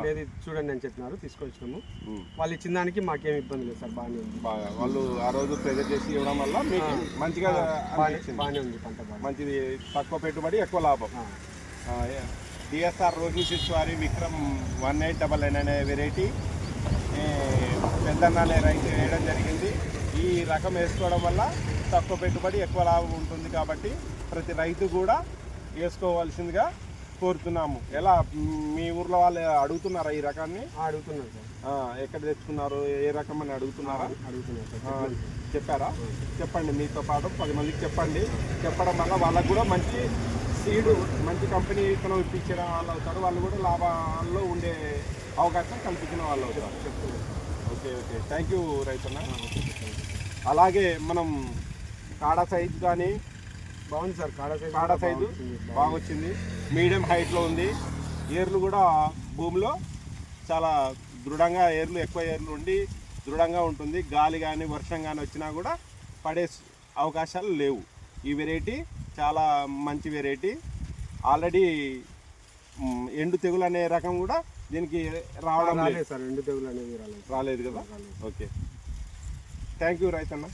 లేదు చూడండి అని చెప్పినారు, తీసుకొచ్చినాము. వాళ్ళు ఇచ్చిన దానికి మాకేం ఇబ్బంది లేదు సార్, బాగానే ఉంది. బాగా వాళ్ళు ఆ రోజు ప్రెజర్ చేసి ఇవ్వడం వల్ల మీకు మంచిగా బాగానే ఉంది పంట, మంచిది, తక్కువ పెట్టుబడి ఎక్కువ లాభం. డిఎస్ఆర్ రోహిణి సీడ్స్ వారి విక్రమ్ 1899 అనే వెరైటీ పెద్దన్నాలే రైతు వేయడం జరిగింది. ఈ రకం వేసుకోవడం వల్ల తక్కువ పెట్టుబడి ఎక్కువ లాభం ఉంటుంది కాబట్టి ప్రతి రైతు కూడా వేసుకోవాల్సిందిగా కోరుతున్నాము. ఎలా మీ ఊర్లో వాళ్ళు అడుగుతున్నారా ఈ రకాన్ని? అడుగుతున్నారు సార్. ఎక్కడ తెచ్చుకున్నారు, ఏ రకం అని అడుగుతున్నారా? అడుగుతున్నారు. చెప్పారా? చెప్పండి, మీతో పాటు 10 మందికి చెప్పండి. చెప్పడం వల్ల వాళ్ళకు కూడా మంచి సీడు, మంచి కంపెనీ విత్తనం ఇప్పించిన వాళ్ళు అవుతారు. వాళ్ళు కూడా లాభాల్లో ఉండే అవకాశం కల్పించిన వాళ్ళు అవుతారు. ఓకే ఓకే, థ్యాంక్ యూ రైతన్న. అలాగే మనం కాడ సైజు కానీ బాగుంది సార్, కాడ సైజు బాగా వచ్చింది, మీడియం హైట్లో ఉంది. ఏర్లు కూడా భూమిలో చాలా దృఢంగా, ఏర్లు ఎక్కువ ఏర్లు ఉండి దృఢంగా ఉంటుంది. గాలి కానీ వర్షం కానీ వచ్చినా కూడా పడే అవకాశాలు లేవు. ఈ వెరైటీ చాలా మంచి వెరైటీ. ఆల్రెడీ ఎండు తెగులు అనే రకం కూడా దీనికి రావడం లేదు సార్, ఎండు తెగులు అనేది రాలేదు కదా. ఓకే, థ్యాంక్ యూ రైతన్న.